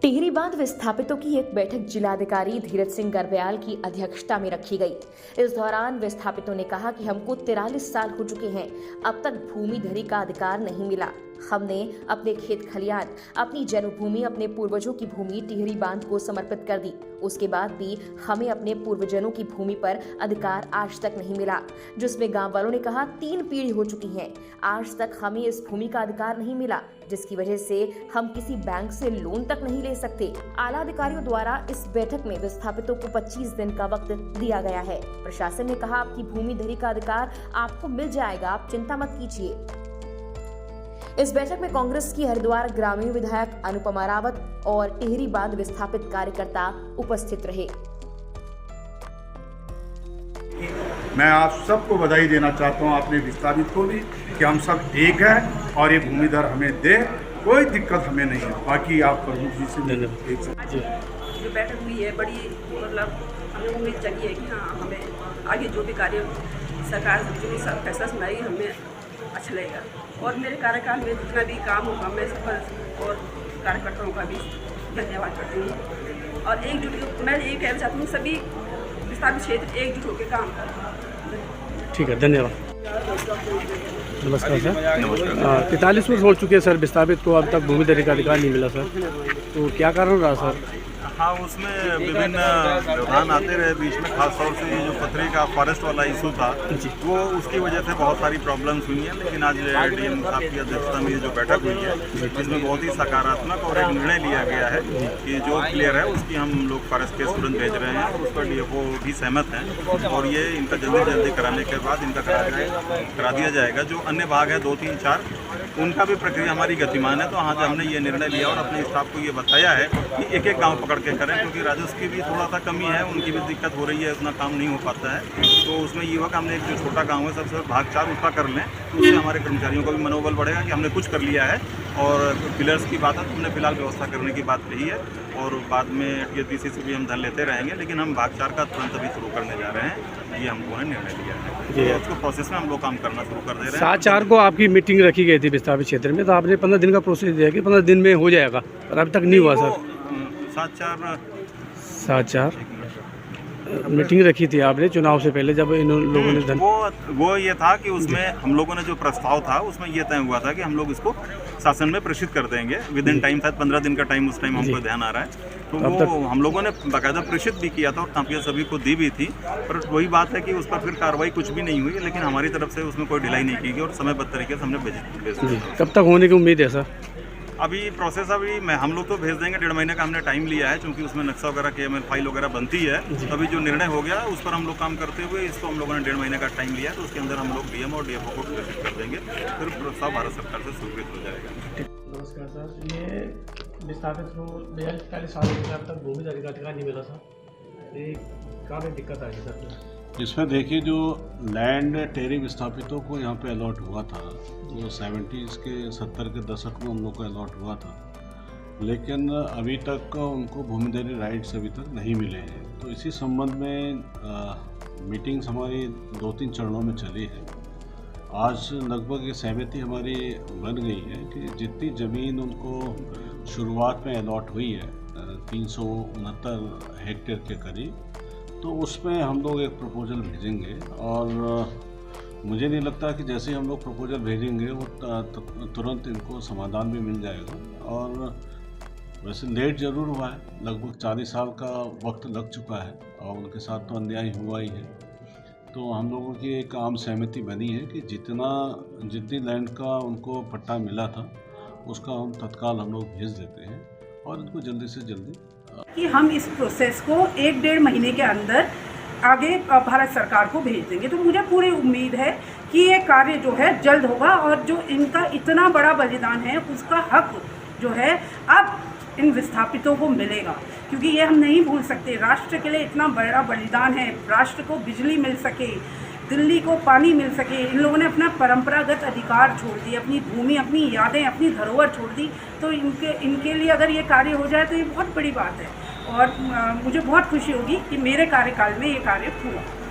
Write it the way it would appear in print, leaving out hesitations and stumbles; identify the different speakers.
Speaker 1: टिहरी बांध विस्थापितों की एक बैठक जिलाधिकारी धीरज सिंह गर्ब्याल की अध्यक्षता में रखी गई। इस दौरान विस्थापितों ने कहा कि हमको 43 साल हो चुके हैं, अब तक भूमि धरी का अधिकार नहीं मिला। हमने अपने खेत खलियान, अपनी जन्मभूमि, अपने पूर्वजों की भूमि टिहरी बांध को समर्पित कर दी। उसके बाद भी हमें अपने पूर्वजनों की भूमि पर अधिकार आज तक नहीं मिला, जिसमें गांव वालों ने कहा 3 पीढ़ी हो चुकी हैं, आज तक हमें इस भूमि का अधिकार नहीं मिला, जिसकी वजह से हम किसी बैंक से लोन तक नहीं ले सकते। आला अधिकारियों द्वारा इस बैठक में विस्थापितों को 25 दिन का वक्त दिया गया है। प्रशासन ने कहा आपकी भूमि धरी का अधिकार आपको मिल जाएगा, आप चिंता मत कीजिए। इस बैठक में कांग्रेस की हरिद्वार ग्रामीण विधायक अनुपमा रावत और टिहरी बांध विस्थापित कार्यकर्ता उपस्थित रहे।
Speaker 2: मैं आप सबको बधाई देना चाहता हूं, आपने विस्थापित को भी, कि हम सब एक हैं और ये भूमिधर हमें दे, कोई दिक्कत हमें नहीं है। बाकी आप प्रमुख जी से
Speaker 3: जो बैठक हुई है बड़ी मतलब हमें उम्मीद जगी है कि हाँ हमें आगे जो भी कार्य सरकार जो भी फैसला सुनाएगी हमें अच्छा लगेगा। और मेरे कार्यकाल में जितना भी काम होगा मैं सब और कार्यकर्ताओं का भी धन्यवाद करती हूँ। और एकजुट मैं ये कहना चाहती हूँ सभी विस्थापित क्षेत्र एकजुट होकर काम करें।
Speaker 4: ठीक है, धन्यवाद। नमस्कार सर। 43 वर्ष हो चुके हैं सर विस्थापित को, अब तक भूमि धरी का अधिकार नहीं मिला सर, तो क्या कारण रहा सर?
Speaker 5: हाँ, उसमें विभिन्न व्यवधान आते रहे बीच में, खासतौर से ये जो पथरी का फॉरेस्ट वाला इशू था वो उसकी वजह से बहुत सारी प्रॉब्लम्स हुई हैं। लेकिन आज डीएम साहब की अध्यक्षता में ये जो बैठक हुई है इसमें बहुत ही सकारात्मक और एक निर्णय लिया गया है कि जो क्लियर है उसकी हम लोग फॉरेस्ट केस तुरंत भेज रहे हैं और उस पर डीएफओ भी सहमत हैं और ये इनका जल्दी कराने के बाद इनका करा दिया जाएगा। जो अन्य भाग है 2, 3, 4 उनका भी प्रक्रिया हमारी गतिमान है। तो आज हमने ये निर्णय लिया और अपने स्टाफ को ये बताया है कि एक गाँव पकड़ के करें, क्योंकि राजस्व की भी थोड़ा सा कमी है, उनकी भी दिक्कत हो रही है, उतना काम नहीं हो पाता है। तो उसमें ये हुआ कि हमने एक जो छोटा गांव है सबसे भाग 4 उसका कर लें, तो उससे हमारे कर्मचारियों का भी मनोबल बढ़ेगा कि हमने कुछ कर लिया है। और पिलर्स की बात है तो हमने फिलहाल व्यवस्था करने की बात कही है और बाद में टीएसपीसी से भी हम धन लेते रहेंगे, लेकिन हम भाग 4 का तुरंत अभी शुरू करने जा रहे हैं। ये हमको निर्णय लिया है, उसको प्रोसेस में हम लोग काम करना शुरू कर दे रहे हैं।
Speaker 4: 7/4 को आपकी मीटिंग रखी गई थी विस्थापित क्षेत्र में, तो आपने 15 दिन का प्रोसेस दिया कि 15 दिन में हो जाएगा, और अभी तक नहीं हुआ सर। 7/4 मीटिंग रखी थी आपने चुनाव से पहले, जब इन लोगों ने धन
Speaker 5: वो ये था कि उसमें हम लोगों ने जो प्रस्ताव था उसमें ये तय हुआ था कि हम लोग इसको शासन में प्रेषित कर देंगे विद इन टाइम, शायद 15 दिन का टाइम उस टाइम हमको ध्यान आ रहा है। तो वो हम लोगों ने बाकायदा प्रेषित भी किया था और कापियाँ सभी को दी भी थी, पर वही बात है कि उस पर फिर कार्रवाई कुछ भी नहीं हुई। लेकिन हमारी तरफ से उसमें कोई ढिलाई नहीं की गई और समयबद्ध तरीके से हमने भेज दिया।
Speaker 4: कब तक होने की उम्मीद है सर?
Speaker 5: अभी प्रोसेस हम लोग तो भेज देंगे, 1.5 महीने का हमने टाइम लिया है, क्योंकि उसमें नक्शा वगैरह KML फाइल वगैरह बनती है। तो अभी जो निर्णय हो गया उस पर हम लोग काम करते हुए इसको हम लोगों ने 1.5 महीने का टाइम लिया है, तो उसके अंदर हम लोग डीएम और डीएफओ को प्रेषित कर देंगे, फिर प्रस्ताव भारत सरकार से स्वीकृत हो जाएगा।
Speaker 4: नमस्कार सर। ये विस्थापित को 42 साल हो गए, अब तक भूमि धरी का अधिकार नहीं मिला था, ये काफ़ी दिक्कत आई सर।
Speaker 6: इसमें देखिए जो लैंड टेरी विस्थापितों को यहाँ पे अलॉट हुआ था वो 70 के दशक में उन लोग को अलॉट हुआ था, लेकिन अभी तक उनको भूमिधरी राइट्स अभी तक नहीं मिले हैं। तो इसी संबंध में मीटिंग्स हमारी 2-3 चरणों में चली है। आज लगभग ये सहमति हमारी बन गई है कि जितनी ज़मीन उनको शुरुआत में अलॉट हुई है 369 हेक्टेयर के करीब, तो उसमें हम लोग एक प्रपोजल भेजेंगे और मुझे नहीं लगता कि जैसे हम लोग प्रपोजल भेजेंगे वो तुरंत इनको समाधान भी मिल जाएगा। और वैसे लेट ज़रूर हुआ है, लगभग 40 साल का वक्त लग चुका है और उनके साथ तो अन्याय हुआ ही है। तो हम लोगों की एक आम सहमति बनी है कि जितनी लैंड का उनको पट्टा मिला था उसका हम तत्काल हम लोग भेज देते हैं और उनको जल्दी से जल्दी
Speaker 3: कि हम इस प्रोसेस को 1-1.5 महीने के अंदर आगे भारत सरकार को भेज देंगे। तो मुझे पूरी उम्मीद है कि ये कार्य जो है जल्द होगा और जो इनका इतना बड़ा बलिदान है उसका हक जो है अब इन विस्थापितों को मिलेगा, क्योंकि ये हम नहीं भूल सकते। राष्ट्र के लिए इतना बड़ा बलिदान है, राष्ट्र को बिजली मिल सके, दिल्ली को पानी मिल सके, इन लोगों ने अपना परंपरागत अधिकार छोड़ दिए, अपनी भूमि, अपनी यादें, अपनी धरोहर छोड़ दी। तो इनके लिए अगर ये कार्य हो जाए तो ये बहुत बड़ी बात है और मुझे बहुत खुशी होगी कि मेरे कार्यकाल में ये कार्य हुआ।